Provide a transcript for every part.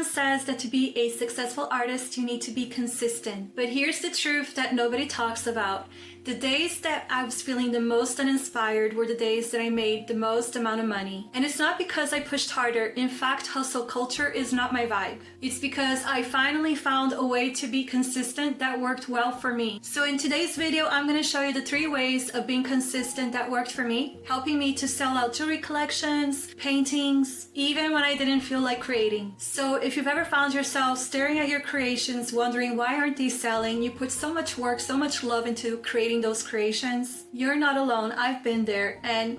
says that to be a successful artist, you need to be consistent. But here's the truth that nobody talks about. The days that I was feeling the most uninspired were the days that I made the most amount of money. And it's not because I pushed harder. In fact, hustle culture is not my vibe. It's because I finally found a way to be consistent that worked well for me. So in today's video, I'm going to show you the 3 ways of being consistent that worked for me, helping me to sell out jewelry collections, paintings, even when I didn't feel like creating. So if you've ever found yourself staring at your creations, wondering why aren't these selling, you put so much work, so much love into creating those creations, you're not alone. I've been there and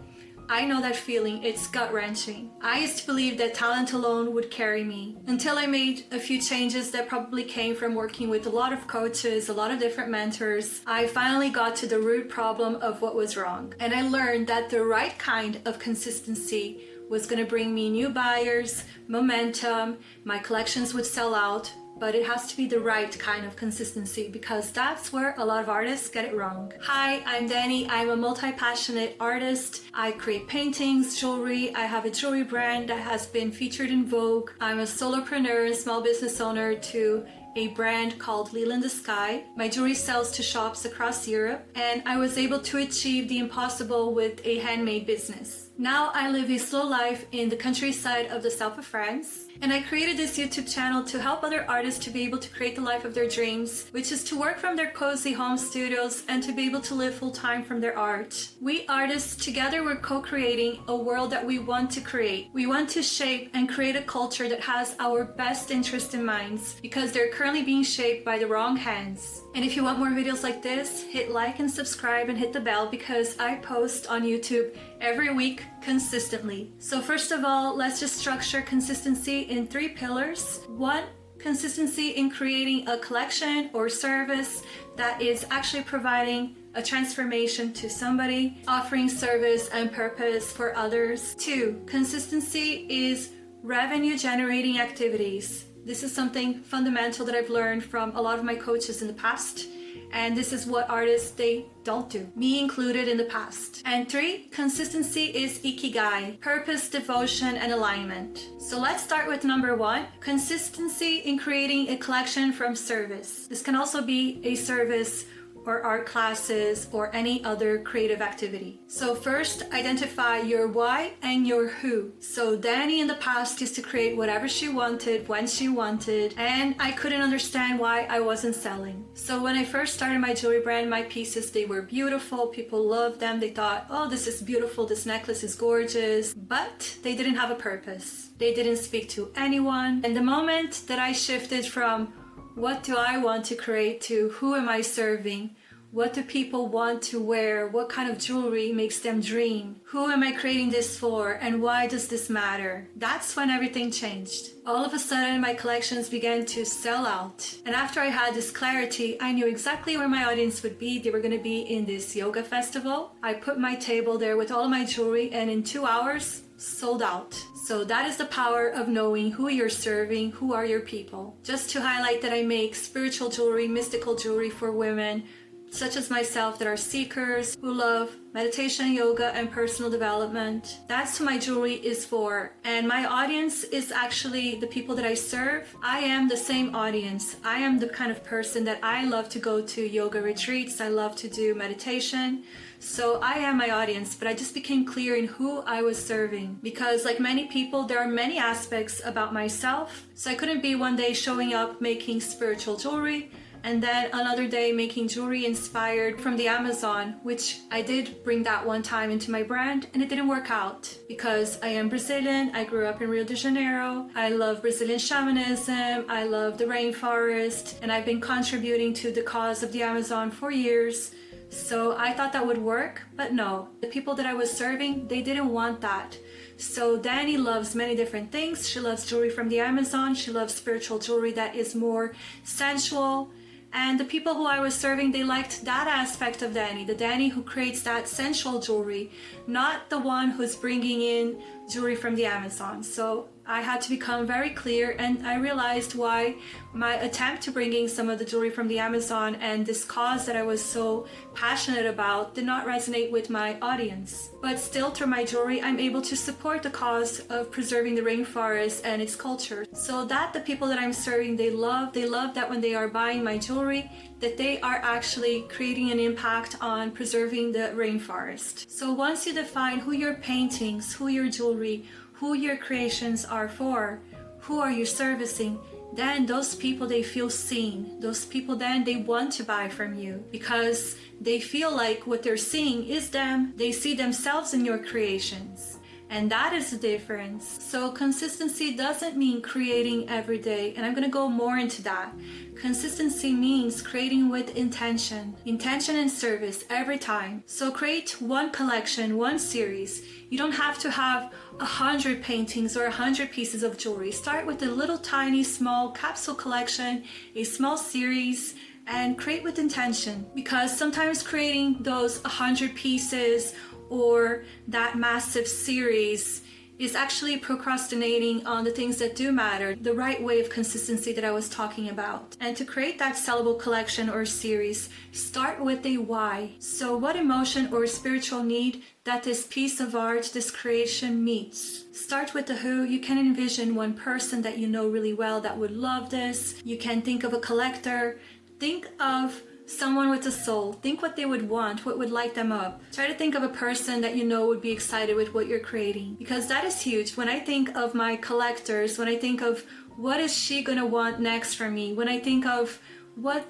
I know that feeling. It's gut-wrenching. I used to believe that talent alone would carry me until I made a few changes that probably came from working with a lot of coaches, a lot of different mentors. I finally got to the root problem of what was wrong. And I learned that the right kind of consistency was going to bring me new buyers, momentum, my collections would sell out. But it has to be the right kind of consistency because that's where a lot of artists get it wrong. Hi, I'm Dani. I'm a multi-passionate artist. I create paintings, jewelry. I have a jewelry brand that has been featured in Vogue. I'm a solopreneur and small business owner to a brand called Lila in the Sky. My jewelry sells to shops across Europe, and I was able to achieve the impossible with a handmade business. Now I live a slow life in the countryside of the south of France, and I created this YouTube channel to help other artists to be able to create the life of their dreams, which is to work from their cozy home studios and to be able to live full time from their art. We artists together, we're co-creating a world that we want to create. We want to shape and create a culture that has our best interest in minds because they're currently being shaped by the wrong hands. And if you want more videos like this, hit like and subscribe and hit the bell because I post on YouTube every week consistently. So first of all, let's just structure consistency in 3 pillars. 1, consistency in creating a collection or service that is actually providing a transformation to somebody, offering service and purpose for others. 2, consistency is revenue generating activities. This is something fundamental that I've learned from a lot of my coaches in the past. And this is what artists, they don't do, me included in the past. And 3, consistency is ikigai, purpose, devotion, and alignment. So let's start with number 1, consistency in creating a collection from service. This can also be a service or art classes or any other creative activity. So first, identify your why and your who. So Dani in the past used to create whatever she wanted, when she wanted, and I couldn't understand why I wasn't selling. So when I first started my jewelry brand, my pieces, they were beautiful, people loved them, they thought, oh, this is beautiful, this necklace is gorgeous, but they didn't have a purpose. They didn't speak to anyone. And the moment that I shifted from what do I want to create to who am I serving? What do people want to wear? What kind of jewelry makes them dream? Who am I creating this for? And why does this matter? That's when everything changed. All of a sudden, my collections began to sell out. And after I had this clarity, I knew exactly where my audience would be. They were going to be in this yoga festival. I put my table there with all of my jewelry, and in 2 hours, sold out. So that is the power of knowing who you're serving, who are your people. Just to highlight that I make spiritual jewelry, mystical jewelry for women, such as myself, that are seekers, who love meditation, yoga, and personal development. That's who my jewelry is for. And my audience is actually the people that I serve. I am the same audience. I am the kind of person that I love to go to yoga retreats. I love to do meditation. So I am my audience, but I just became clear in who I was serving because like many people, there are many aspects about myself. So I couldn't be one day showing up making spiritual jewelry and then another day making jewelry inspired from the Amazon, which I did bring that one time into my brand, and it didn't work out because I am Brazilian. I grew up in Rio de Janeiro. I love Brazilian shamanism. I love the rainforest, and I've been contributing to the cause of the Amazon for years. So I thought that would work, but no. The people that I was serving, they didn't want that. So Dani loves many different things. She loves jewelry from the Amazon. She loves spiritual jewelry that is more sensual. And the people who I was serving, they liked that aspect of Dani, the Dani who creates that sensual jewelry, not the one who's bringing in jewelry from the Amazon. So I had to become very clear, and I realized why my attempt to bringing some of the jewelry from the Amazon and this cause that I was so passionate about did not resonate with my audience. But still, through my jewelry, I'm able to support the cause of preserving the rainforest and its culture, so that the people that I'm serving, they love that when they are buying my jewelry, that they are actually creating an impact on preserving the rainforest. So once you define who your paintings, who your jewelry, who your creations are for, who are you servicing, then those people, they feel seen. Those people, then they want to buy from you because they feel like what they're seeing is them. They see themselves in your creations. And that is the difference. So consistency doesn't mean creating every day. And I'm going to go more into that. Consistency means creating with intention and service every time. So create one collection, one series. You don't have to have 100 paintings or 100 pieces of jewelry. Start with a little tiny small capsule collection, a small series, and create with intention. Because sometimes creating those 100 pieces or that massive series is actually procrastinating on the things that do matter, the right way of consistency that I was talking about. And to create that sellable collection or series, start with a why. So what emotion or spiritual need that this piece of art, this creation meets. Start with the who. You can envision one person that you know really well that would love this. You can think of a collector. Think of someone with a soul. Think what they would want, what would light them up. Try to think of a person that you know would be excited with what you're creating, because that is huge. When I think of my collectors, when I think of what is she gonna want next from me, when I think of what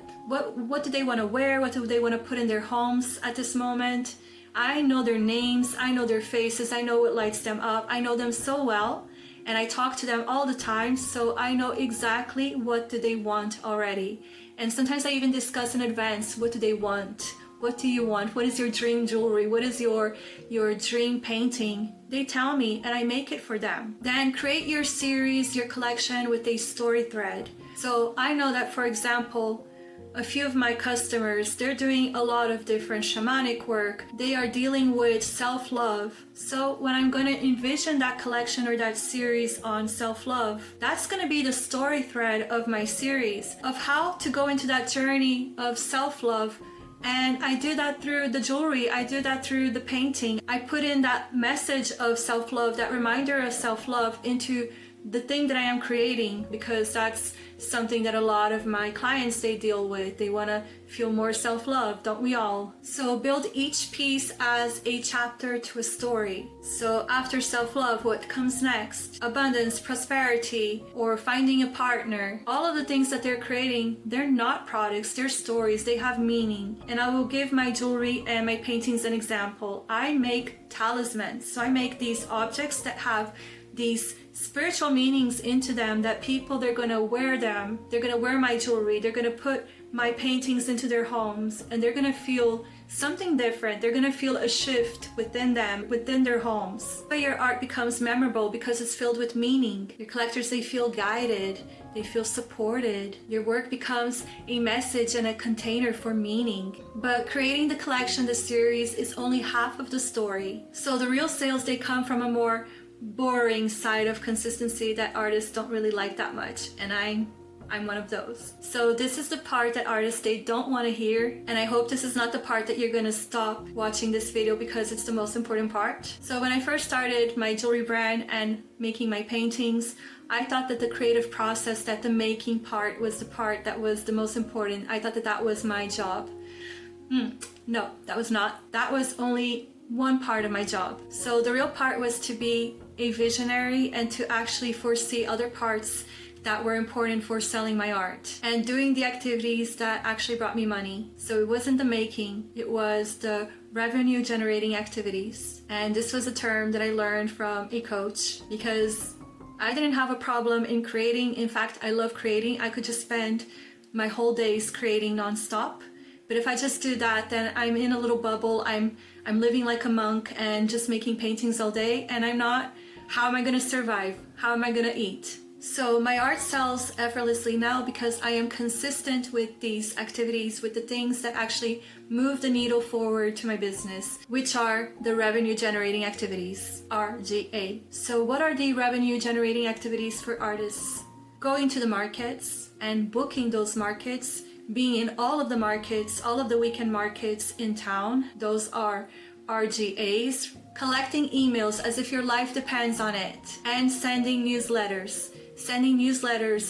do they want to wear, what do they want to put in their homes at this moment, I know their names, I know their faces, I know what lights them up, I know them so well, and I talk to them all the time, so I know exactly what do they want already. And sometimes I even discuss in advance, what do they want? What do you want? What is your dream jewelry? What is your dream painting? They tell me and I make it for them. Then create your series, your collection with a story thread. So I know that, for example, a few of my customers, they're doing a lot of different shamanic work. They are dealing with self-love. So when I'm going to envision that collection or that series on self-love, that's going to be the story thread of my series of how to go into that journey of self-love. And I do that through the jewelry. I do that through the painting. I put in that message of self-love, that reminder of self-love into the thing that I am creating, because that's something that a lot of my clients, they deal with. They want to feel more self-love, don't we all? So build each piece as a chapter to a story. So after self-love, what comes next? Abundance, prosperity, or finding a partner. All of the things that they're creating, they're not products, they're stories, they have meaning. And I will give my jewelry and my paintings an example. I make talismans. So I make these objects that have these spiritual meanings into them, that people, they're going to wear them, they're going to wear my jewelry, they're going to put my paintings into their homes, and they're going to feel something different. They're going to feel a shift within them, within their homes. But your art becomes memorable because it's filled with meaning. Your collectors, they feel guided, they feel supported. Your work becomes a message and a container for meaning. But creating the collection, the series, is only half of the story. So the real sales, they come from a more boring side of consistency that artists don't really like that much, and I'm one of those. So this is the part that artists, they don't want to hear, and I hope this is not the part that you're gonna stop watching this video, because it's the most important part. So when I first started my jewelry brand and making my paintings, I thought that the creative process, that the making part was the part that was the most important. I thought that that was my job. No, that was not. That was only one part of my job. So the real part was to be a visionary and to actually foresee other parts that were important for selling my art and doing the activities that actually brought me money. So it wasn't the making, it was the revenue generating activities. And this was a term that I learned from a coach, because I didn't have a problem in creating. In fact, I love creating. I could just spend my whole days creating nonstop. But if I just do that, then I'm in a little bubble. I'm living like a monk and just making paintings all day, and I'm not. How am I going to survive? How am I going to eat? So my art sells effortlessly now because I am consistent with these activities, with the things that actually move the needle forward to my business, which are the revenue generating activities, RGA. So what are the revenue generating activities for artists? Going to the markets and booking those markets, being in all of the markets, all of the weekend markets in town, those are RGAs. Collecting emails as if your life depends on it, and sending newsletters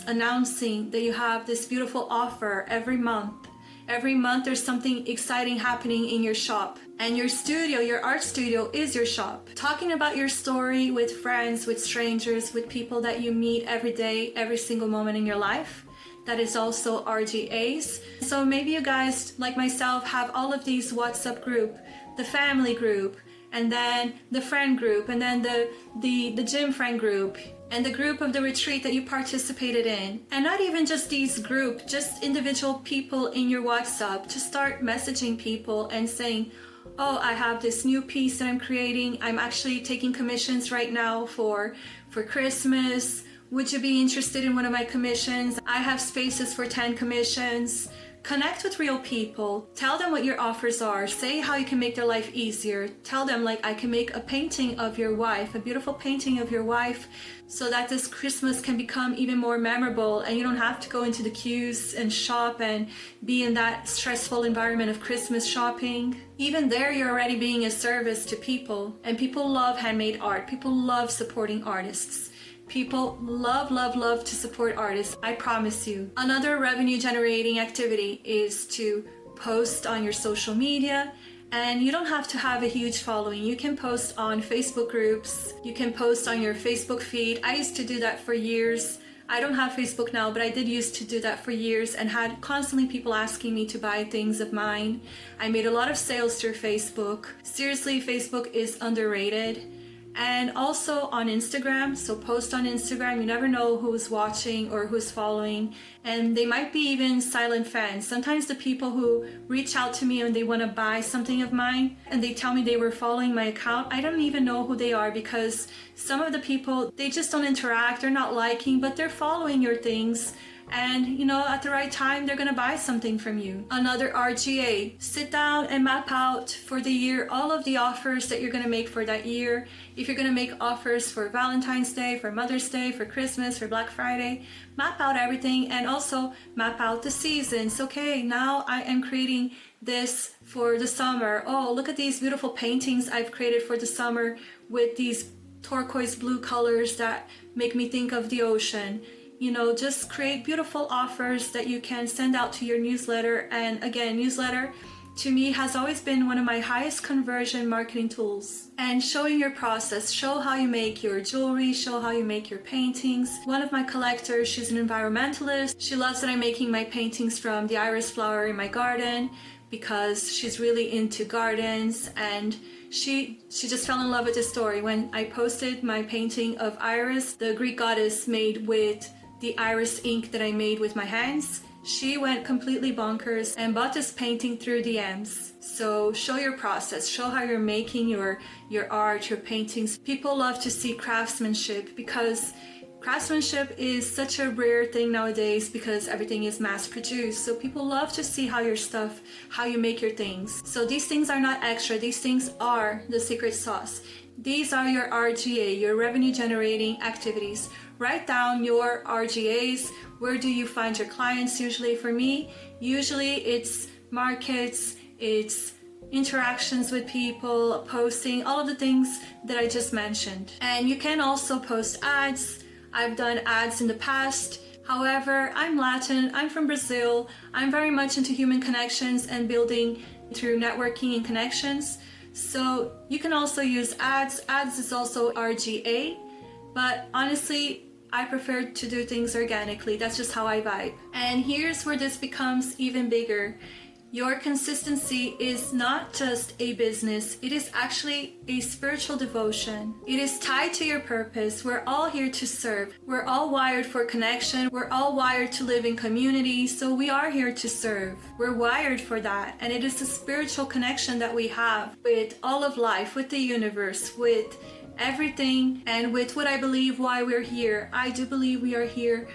announcing that you have this beautiful offer every month. Every month there's something exciting happening in your shop, and your studio, your art studio, is your shop. Talking about your story with friends, with strangers, with people that you meet every day, every single moment in your life. That is also RGAs. So maybe you guys, like myself, have all of these WhatsApp group, the family group, and then the friend group, and then the gym friend group, and the group of the retreat that you participated in. And not even just these group, just individual people in your WhatsApp, to start messaging people and saying, oh, I have this new piece that I'm creating. I'm actually taking commissions right now for Christmas. Would you be interested in one of my commissions? I have spaces for 10 commissions. Connect with real people. Tell them what your offers are. Say how you can make their life easier. Tell them, like, I can make a painting of your wife, a beautiful painting of your wife, so that this Christmas can become even more memorable and you don't have to go into the queues and shop and be in that stressful environment of Christmas shopping. Even there, you're already being a service to people, and people love handmade art. People love supporting artists. People love to support artists, I promise you. Another revenue generating activity is to post on your social media, and you don't have to have a huge following. You can post on Facebook groups, you can post on your Facebook feed. I used to do that for years. I don't have Facebook now, but I did used to do that for years and had constantly people asking me to buy things of mine. I made a lot of sales through Facebook. Seriously, Facebook is underrated. And also on Instagram, so post on Instagram. You never know who's watching or who's following, and they might be even silent fans. Sometimes the people who reach out to me and they want to buy something of mine and they tell me they were following my account, I don't even know who they are, because some of the people, they just don't interact, they're not liking, but they're following your things. And you know, at the right time, they're gonna buy something from you. Another RGA, sit down and map out for the year all of the offers that you're gonna make for that year. If you're gonna make offers for Valentine's Day, for Mother's Day, for Christmas, for Black Friday, map out everything, and also map out the seasons. Okay, now I am creating this for the summer. Oh, look at these beautiful paintings I've created for the summer with these turquoise blue colors that make me think of the ocean. You know, just create beautiful offers that you can send out to your newsletter. And again, newsletter to me has always been one of my highest conversion marketing tools. And showing your process, show how you make your jewelry, show how you make your paintings. One of my collectors, she's an environmentalist. She loves that I'm making my paintings from the iris flower in my garden, because she's really into gardens, and she just fell in love with this story. When I posted my painting of Iris, the Greek goddess made with the iris ink that I made with my hands, she went completely bonkers and bought this painting through DMs. So show your process, show how you're making your art, your paintings. People love to see craftsmanship, because craftsmanship is such a rare thing nowadays because everything is mass produced. So people love to see how your stuff, how you make your things. So these things are not extra, these things are the secret sauce. These are your RGA, your revenue generating activities. Write down your RGAs. Where do you find your clients? Usually for me, usually it's markets, it's interactions with people, posting, all of the things that I just mentioned. And you can also post ads. I've done ads in the past. However, I'm Latin, I'm from Brazil. I'm very much into human connections and building through networking and connections. So you can also use ads. Ads is also RGA, but honestly, I prefer to do things organically. That's just how I vibe. And here's where this becomes even bigger. Your consistency is not just a business, it is actually a spiritual devotion. It is tied to your purpose. We're all here to serve. We're all wired for connection. We're all wired to live in community. So we are here to serve. We're wired for that. And it is the spiritual connection that we have with all of life, with the universe, with everything and with what I believe why we're here. I do believe we are here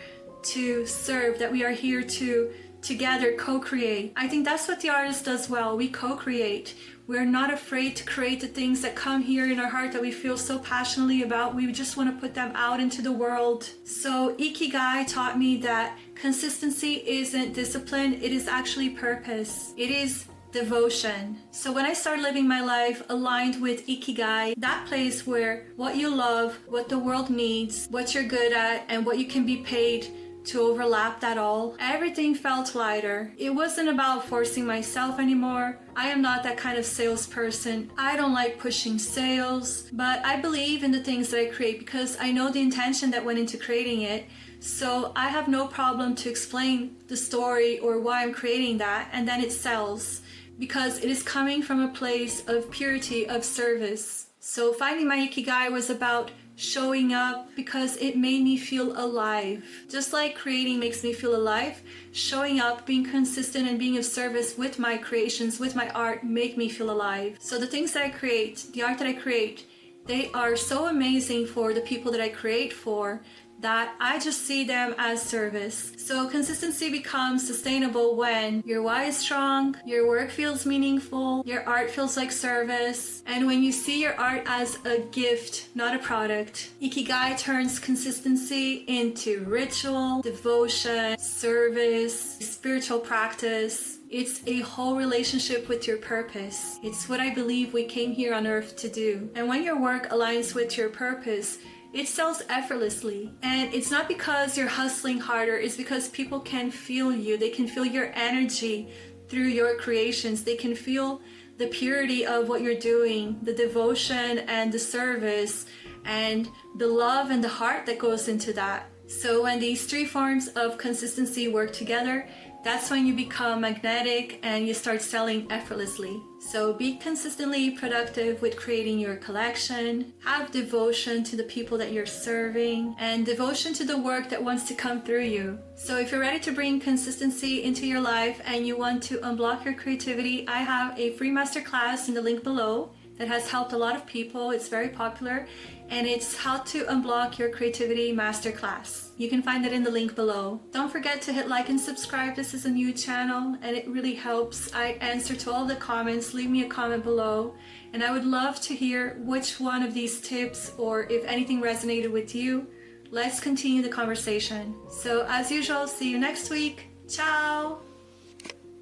to serve, that we are here to together co-create. I think that's what the artist does well. We co-create. We're not afraid to create the things that come here in our heart that we feel so passionately about. We just want to put them out into the world. So Ikigai taught me that consistency isn't discipline, it is actually purpose. It is devotion. So when I started living my life aligned with Ikigai, that place where what you love, what the world needs, what you're good at, and what you can be paid to overlap that all, everything felt lighter. It wasn't about forcing myself anymore. I am not that kind of salesperson. I don't like pushing sales, but I believe in the things that I create because I know the intention that went into creating it. So I have no problem to explain the story or why I'm creating that, and then it sells because it is coming from a place of purity, of service. So finding my Ikigai was about showing up because it made me feel alive. Just like creating makes me feel alive, showing up, being consistent and being of service with my creations, with my art, make me feel alive. So the things that I create, the art that I create, they are so amazing for the people that I create for that I just see them as service. So consistency becomes sustainable when your why is strong, your work feels meaningful, your art feels like service, and when you see your art as a gift, not a product. Ikigai turns consistency into ritual, devotion, service, spiritual practice. It's a whole relationship with your purpose. It's what I believe we came here on earth to do. And when your work aligns with your purpose, it sells effortlessly. And it's not because you're hustling harder, it's because people can feel you. They can feel your energy through your creations. They can feel the purity of what you're doing, the devotion and the service, and the love and the heart that goes into that. So when these three forms of consistency work together, that's when you become magnetic and you start selling effortlessly. So be consistently productive with creating your collection, have devotion to the people that you're serving, and devotion to the work that wants to come through you. So if you're ready to bring consistency into your life and you want to unblock your creativity, I have a free masterclass in the link below that has helped a lot of people. It's very popular, and it's how to unblock your creativity masterclass. You can find it in the link below. Don't forget to hit like and subscribe. This is a new channel and it really helps. I answer to all the comments. Leave me a comment below, and I would love to hear which one of these tips or if anything resonated with you. Let's continue the conversation. So as usual, see you next week. Ciao!